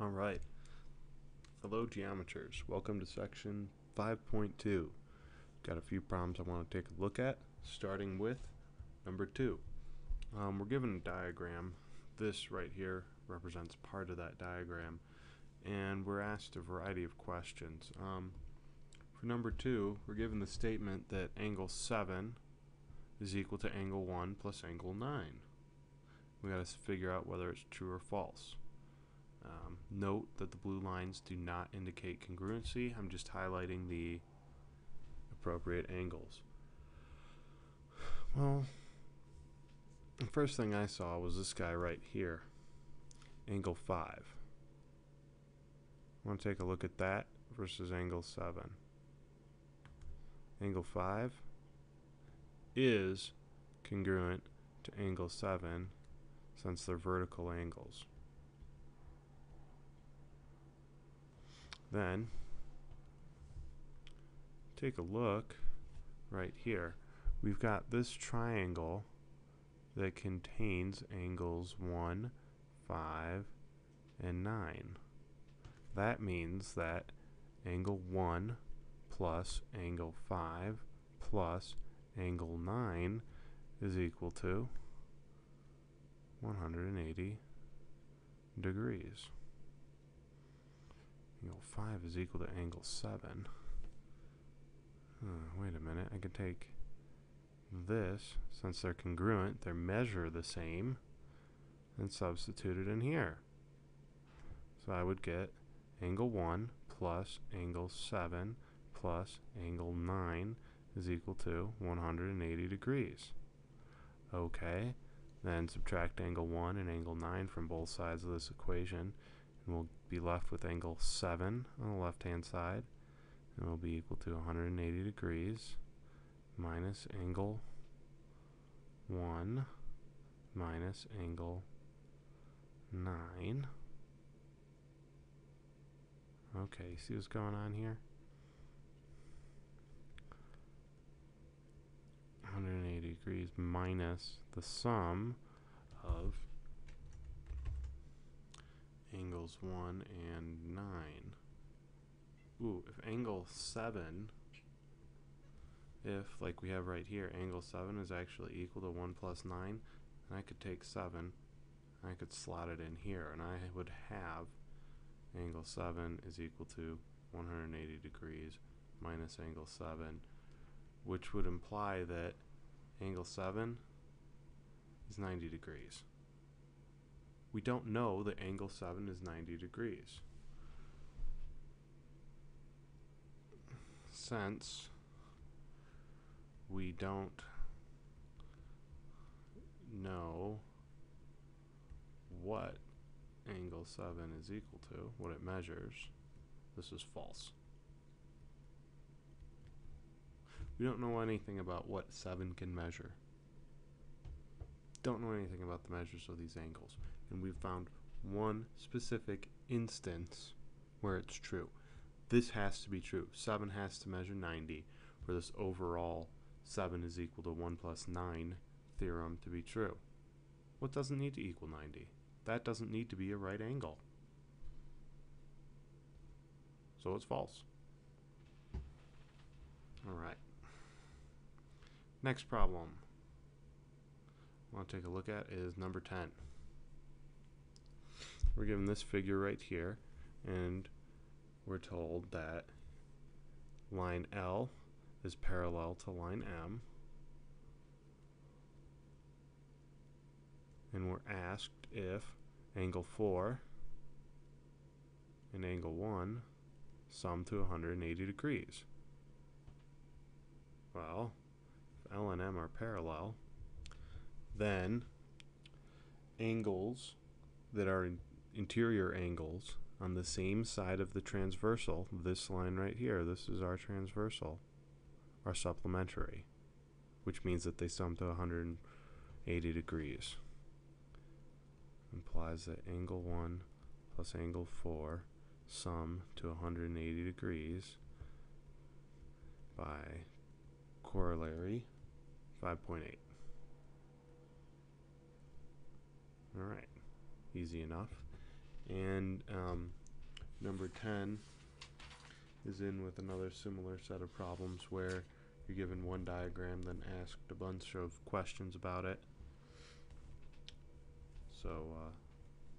Alright, hello geometers, welcome to section 5.2. Got a few problems I want to take a look at, starting with number 2. We're given a diagram. This right here represents part of that diagram, and we're asked a variety of questions. For number 2, we're given the statement that angle 7 is equal to angle 1 plus angle 9. We got to figure out whether it's true or false. Note that the blue lines do not indicate congruency. I'm just highlighting the appropriate angles. Well, the first thing I saw was this guy right here, angle 5. I want to take a look at that versus angle 7. Angle 5 is congruent to angle 7 since they're vertical angles. Then take a look right here. We've got this triangle that contains angles 1, 5, and 9. That means that angle 1 plus angle 5 plus angle 9 is equal to 180 degrees. Angle 5 is equal to angle 7. Wait a minute, I could take this, since they're congruent, they measure the same, and substitute it in here. So I would get angle 1 plus angle 7 plus angle 9 is equal to 180 degrees. Okay, then subtract angle 1 and angle 9 from both sides of this equation, and we'll be left with angle 7 on the left hand side, and it will be equal to 180 degrees minus angle 1 minus angle 9. Okay, see what's going on here? 180 degrees minus the sum of angles 1 and 9. Ooh, if angle 7, if, like we have right here, angle 7 is actually equal to 1 plus 9, then I could take 7, and I could slot it in here, and I would have angle 7 is equal to 180 degrees minus angle 7, which would imply that angle 7 is 90 degrees. We don't know that angle 7 is 90 degrees. Since we don't know what angle 7 is equal to, what it measures, this is false. We don't know anything about what 7 can measure. Don't know anything about the measures of these angles. And we've found one specific instance where it's true. This has to be true. 7 has to measure 90 for this overall 7 is equal to 1 plus 9 theorem to be true. What doesn't need to equal 90? That doesn't need to be a right angle. So it's false. Alright. Next problem I want to take a look at is number 10. We're given this figure right here, and we're told that line L is parallel to line M, and we're asked if angle 4 and angle 1 sum to 180 degrees. Well, if L and M are parallel, then angles that are interior angles on the same side of the transversal, this line right here, this is our transversal, are supplementary, which means that they sum to 180 degrees. Implies that angle 1 plus angle 4 sum to 180 degrees by corollary 5.8. Alright, easy enough. And number 10 is in with another similar set of problems where you're given one diagram, then asked a bunch of questions about it. So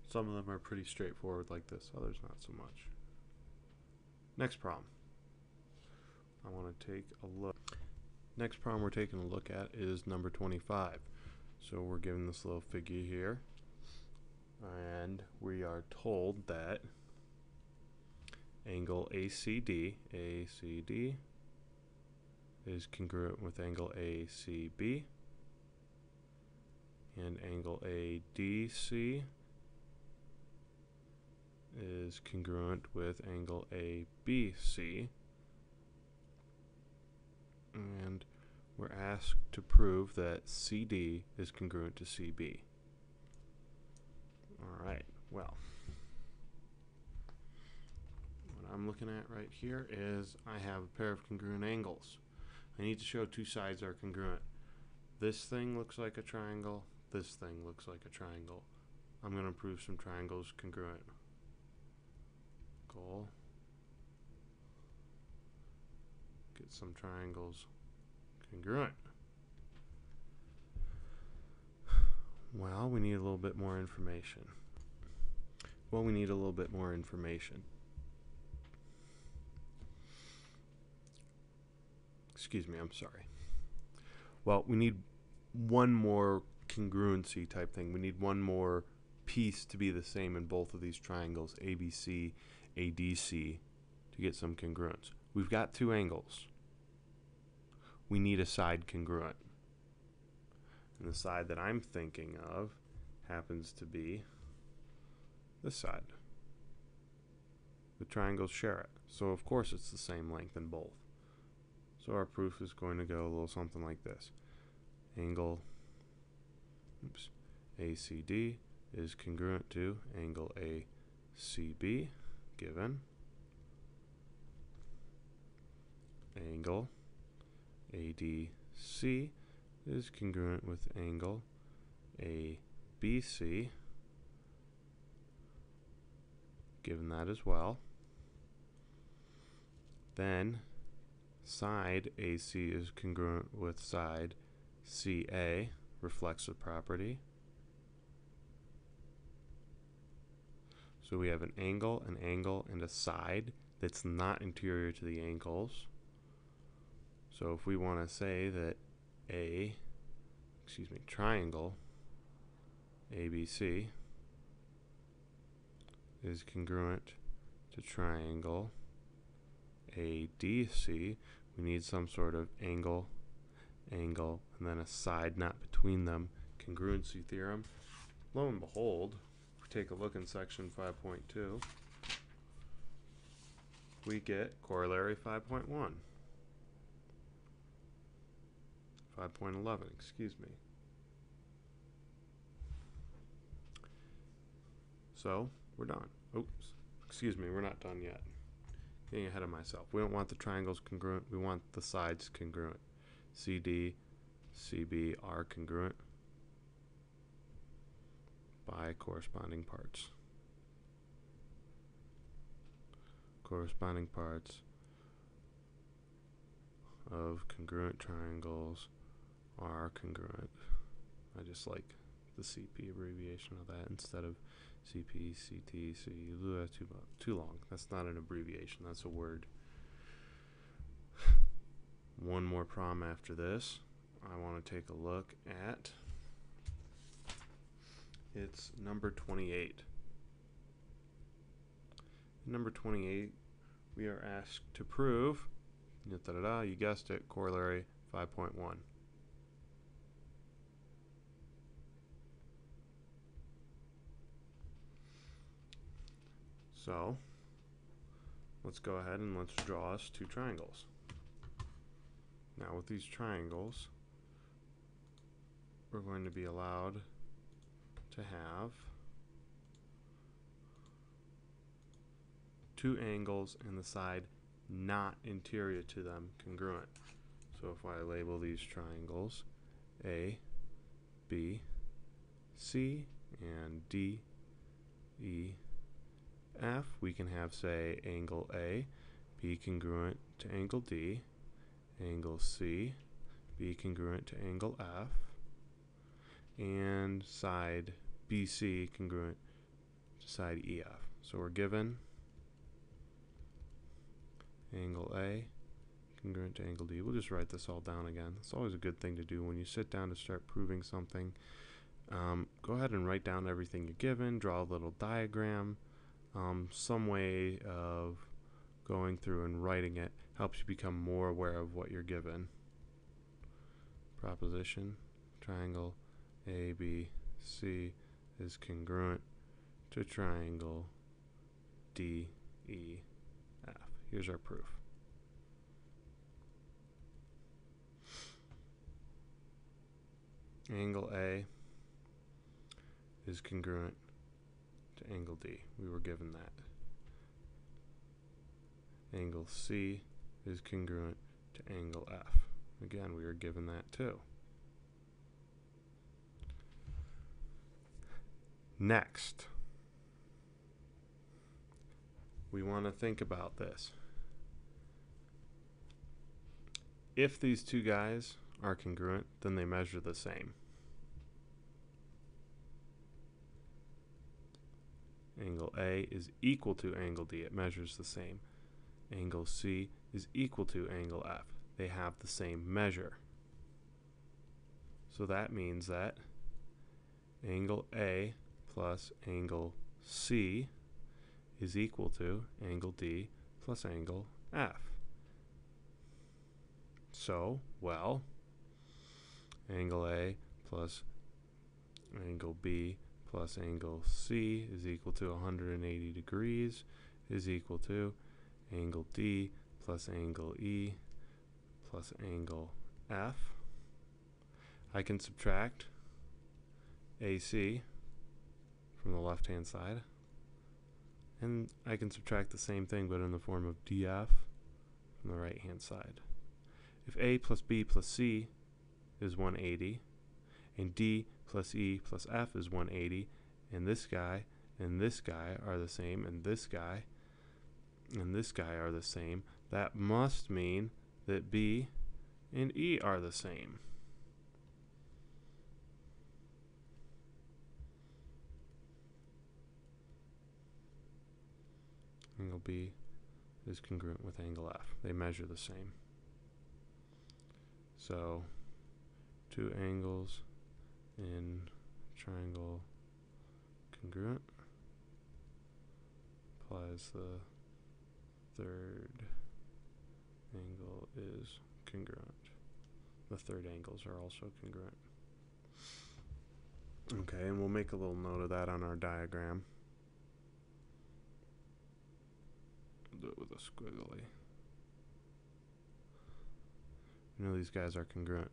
some of them are pretty straightforward like this, others not so much. Next problem. I want to take a look. Next problem we're taking a look at is number 25. So we're given this little figure here, and we are told that angle ACD is congruent with angle ACB, and angle ADC is congruent with angle ABC, and we're asked to prove that CD is congruent to CB. Alright, well, what I'm looking at right here is I have a pair of congruent angles. I need to show two sides are congruent. This thing looks like a triangle, this thing looks like a triangle. I'm going to prove some triangles congruent. Goal. Get some triangles congruent. Well, we need a little bit more information. Excuse me, I'm sorry. Well, we need one more congruency type thing. We need one more piece to be the same in both of these triangles, ABC, ADC, to get some congruence. We've got two angles. We need a side congruent. And the side that I'm thinking of happens to be this side. The triangles share it. So of course it's the same length in both. So our proof is going to go a little something like this. Angle ACD is congruent to angle ACB, given angle ADC is congruent with angle ABC, given that as well. Then side AC is congruent with side CA, reflexive property. So we have an angle, and a side that's not interior to the angles. So if we want to say that triangle ABC is congruent to triangle ADC, we need some sort of angle, and then a side not between them. Congruency theorem. Lo and behold, if we take a look in section 5.2, we get corollary 5.1. 5.11, excuse me. So, we're done. Oops, excuse me, we're not done yet. Getting ahead of myself. We don't want the triangles congruent, we want the sides congruent. CD, CB are congruent by corresponding parts. Corresponding parts of congruent triangles are congruent. I just like the CP abbreviation of that instead of CP, CT, CU. That's too long. That's not an abbreviation, that's a word. One more problem after this. I want to take a look at, it's number 28. Number 28, we are asked to prove, you guessed it, corollary 5.1. So, let's go ahead and let's draw us two triangles. Now with these triangles, we're going to be allowed to have two angles and the side not interior to them congruent. So if I label these triangles A, B, C, and D, E, F, we can have, say, angle A be congruent to angle D, angle C be congruent to angle F, and side BC congruent to side EF. So we're given angle A congruent to angle D. We'll just write this all down again. It's always a good thing to do when you sit down to start proving something. Go ahead and write down everything you're given, draw a little diagram. Some way of going through and writing it helps you become more aware of what you're given. Proposition, triangle ABC is congruent to triangle DEF. Here's our proof. Angle A is congruent to angle D. We were given that. Angle C is congruent to angle F. Again, we were given that too. Next, we want to think about this. If these two guys are congruent, then they measure the same. Angle A is equal to angle D. It measures the same. Angle C is equal to angle F. They have the same measure. So that means that angle A plus angle C is equal to angle D plus angle F. So, well, angle A plus angle B plus angle C is equal to 180 degrees is equal to angle D plus angle E plus angle F. I can subtract AC from the left-hand side, and I can subtract the same thing but in the form of DF from the right-hand side. If A plus B plus C is 180, and D plus E plus F is 180, and this guy are the same, and this guy are the same, that must mean that B and E are the same. Angle B is congruent with angle F. They measure the same. So, two angles in triangle congruent implies the third angle is congruent. The third angles are also congruent. Okay, and we'll make a little note of that on our diagram. Do it with a squiggly. You know these guys are congruent.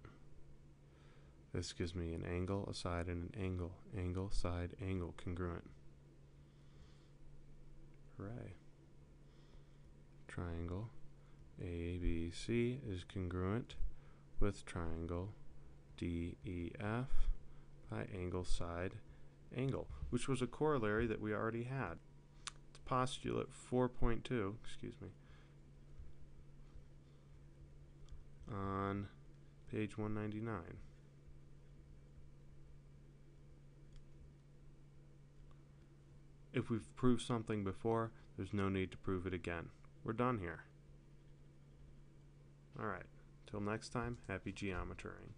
This gives me an angle, a side, and an angle. Angle, side, angle, congruent. Hooray. Triangle ABC is congruent with triangle DEF by angle, side, angle, which was a corollary that we already had. It's postulate 4.2, excuse me, on page 199. If we've proved something before, there's no need to prove it again. We're done here. Alright, till next time, happy geometering.